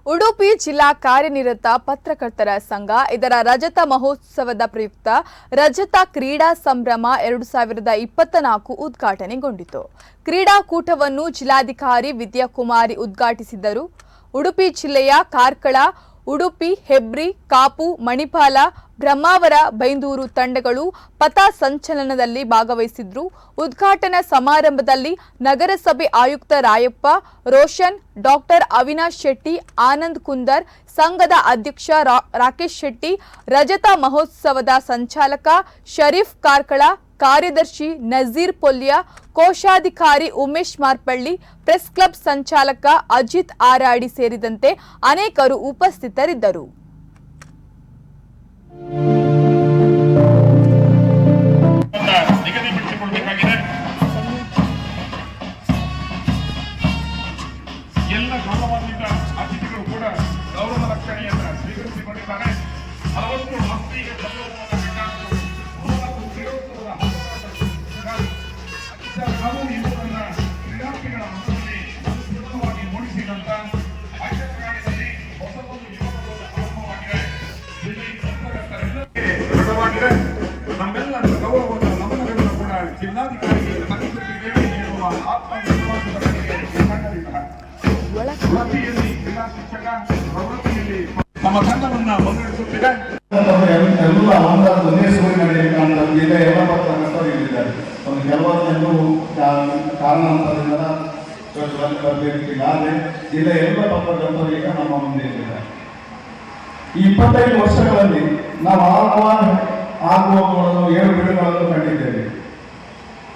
ಉಡುಪಿ ಜಿಲ್ಲಾ ಕಾರ್ಯನಿರತ ಪತ್ರಕರ್ತರ ಸಂಘ ಇದರ ರಜತ ಮಹೋತ್ಸವದ ಪ್ರಯುಕ್ತ ರಜತ ಕ್ರೀಡಾ ಸಂಭ್ರಮ 2024 ಉದ್ಘಾಟನೆಗೊಂಡಿತು. ಕ್ರೀಡಾಕೂಟವನ್ನು ಜಿಲ್ಲಾಧಿಕಾರಿ ವಿದ್ಯಾಕುಮಾರಿ ಉದ್ಘಾಟಿಸಿದರು. ಉಡುಪಿ ಜಿಲ್ಲೆಯ ಕಾರ್ಕಳ, ಉಡುಪಿ, ಹೆಬ್ರಿ, ಕಾಪು, ಮಣಿಪಾಲ, ಬ್ರಹ್ಮಾವರ, ಬೈಂದೂರು ತಂಡಗಳು ಪಥ ಸಂಚಲನದಲ್ಲಿ ಭಾಗವಹಿಸಿದ್ರು. ಉದ್ಘಾಟನಾ ಸಮಾರಂಭದಲ್ಲಿ ನಗರಸಭೆ ಆಯುಕ್ತ ರಾಯಪ್ಪ, ರೋಷನ್, ಡಾಕ್ಟರ್ ಅವಿನಾಶ್ ಶೆಟ್ಟಿ, ಆನಂದ್ ಕುಂದರ್, ಸಂಘದ ಅಧ್ಯಕ್ಷ ರಾಕೇಶ್ ಶೆಟ್ಟಿ, ರಜತ ಮಹೋತ್ಸವದ ಸಂಚಾಲಕ ಶರೀಫ್ ಕಾರ್ಕಳ, ಕಾರ್ಯದರ್ಶಿ ನಜೀರ್ ಪೊಲ್ಯ, ಕೋಶಾಧಿಕಾರಿ ಉಮೇಶ್ ಮಾರ್ಪಳ್ಳಿ, ಪ್ರೆಸ್ ಕ್ಲಬ್ ಸಂಚಾಲಕ ಅಜಿತ್ ಆರಾಡಿ ಸೇರಿದಂತೆ ಅನೇಕರು ಉಪಸ್ಥಿತರಿದ್ದರು. ಎಲ್ಲ ಗೌರವದಿಂದ ಅತಿಥಿಗಳು ಕೂಡ ಗೌರವ ರಕ್ಷಣೆಯನ್ನು ಸ್ವೀಕರಿಸಿಕೊಂಡಿದ್ದಾರೆ. 60 ಮಕ್ಕಳಿಗೆ ನಾವು ಇವುಗಳನ್ನ ಕ್ರೀಡಾರ್ಥಿಗಳ ಮನಸ್ಸಲ್ಲಿ ಸುಲಭವಾಗಿ ಮೂಡಿಸಿದಂತ ಆಚರಣೆಯಲ್ಲಿ ಹೊಸದೊಂದು ಯುವಕರು ಆರಂಭವಾಗಿದೆ. ದೃಢವಾಗಿದೆ. ನಮ್ಮೆಲ್ಲರ ಗೌರವದ ನಮನಗಳನ್ನು ಕೂಡ ಜಿಲ್ಲಾಧಿಕಾರಿಗೆ ಸಲ್ಲಿಸುತ್ತಿದ್ದೇವೆ ಎನ್ನುವ ಆತ್ಮವಿಶ್ವಾಸದ ಬಗ್ಗೆ ಪ್ರತಿಯಲ್ಲಿ ಕ್ರೀಡಾ ಶಿಕ್ಷಕ ಪ್ರವೃತ್ತಿಯಲ್ಲಿ ನಮ್ಮ ತಂಡವನ್ನ ಮುನ್ನಡೆಸುತ್ತಿದೆ. ಎಲ್ಲ ಒಂದೇ ಸೂರಿನಲ್ಲಿ ಕಾಣುತ್ತದೆ. ಎಲ್ಲ ಪತ್ರಕರ್ತರಿದ್ದಾರೆ. ಒಂದು ಕೆಲವು ಜನರು ಕಾರಣಾಂತರದಿಂದ ಬರಬೇಕಿಲ್ಲ. ಆದರೆ ಜಿಲ್ಲೆ ಎಲ್ಲ ಪತ್ರಕರ್ತರು ಈಗ ನಮ್ಮ ಮುಂದೆ ಇದ್ದಾರೆ. ಈ 25 ವರ್ಷಗಳಲ್ಲಿ ನಾವು ಆಗುವಗಳನ್ನು 7 ಬಿಡುಗಳನ್ನು ಕಂಡಿದ್ದೇವೆ.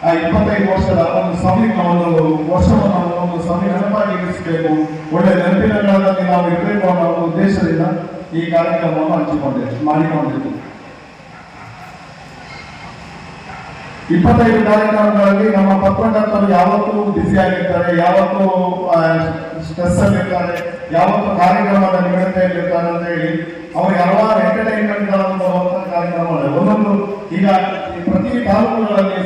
ಆ 25 ವರ್ಷದ ಒಂದು ಸಮೀಪವನ್ನು ವರ್ಷವನ್ನು ಸಮಯ ನೆನಪಾಗಿ ಇರಿಸಬೇಕು, ಒಳ್ಳೆ ನೆನಪಿನಗಳಲ್ಲಿ ನಾವು ಇರಬೇಕು ಅನ್ನೋ ಉದ್ದೇಶದಿಂದ ಈ ಕಾರ್ಯಕ್ರಮವನ್ನು ಮಾಡಿಕೊಂಡಿದ್ದು. 25 ಕಾರ್ಯಕ್ರಮಗಳಲ್ಲಿ ನಮ್ಮ ಪತ್ರಕರ್ತರು ಯಾವತ್ತೂ ಬ್ಯುಸಿ ಆಗಿರ್ತಾರೆ, ಯಾವತ್ತೂ ಸ್ಟ್ರೆಸ್ ಅಲ್ಲಿರ್ತಾರೆ, ಯಾವತ್ತೂ ಕಾರ್ಯಕ್ರಮದ ನಿಗದಿತೆಯಲ್ಲಿರ್ತಾರೆ ಅಂತ ಹೇಳಿ ಅವರು ಹಲವಾರು ಎಂಟರ್ಟೈನ್ಮೆಂಟ್ ಬರುವಂತಹ ಕಾರ್ಯಕ್ರಮಗಳು ಒಂದೊಂದು ಈಗ ಪ್ರತಿ ತಾಲೂಕುಗಳಲ್ಲಿ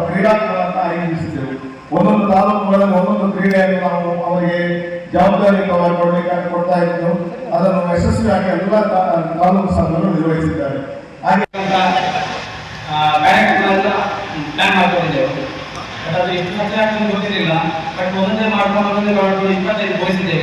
ಕ್ರೀಡಾಗಳನ್ನು ಆಯೋಜಿಸಿದ್ದೆವು. ಒಂದೊಂದು ತಾಲೂಕುಗಳಲ್ಲಿ ಒಂದೊಂದು ಕ್ರೀಡೆಯನ್ನು ನಾವು ಅವರಿಗೆ ಜವಾಬ್ದಾರಿಯುತವಾಗಿ ಕೊಡ್ತಾ ಇದ್ದು ಅದನ್ನು ಯಶಸ್ವಿಯಾಗಿ ಎಲ್ಲ ತಾಲೂಕು ಸಂಘಗಳು ನಿರ್ವಹಿಸಿದ್ದಾರೆ. ಹಾಗೆ ಕಾರ್ಯಕ್ರಮಗಳೆಲ್ಲ ಪ್ಲಾನ್ ಮಾಡ್ಕೊಂಡಿದ್ದೆವು. ಬಟ್ ಅದು ಎಷ್ಟು ಖರ್ಚಾಗ್ತದೆ ಗೊತ್ತಿರಲಿಲ್ಲ. ಬಟ್ ಒಂದೊಂದೇ ಮಾಡ್ಕೊಂಡು 25 ಬೋಯಿಸಿದ್ದೇವೆ.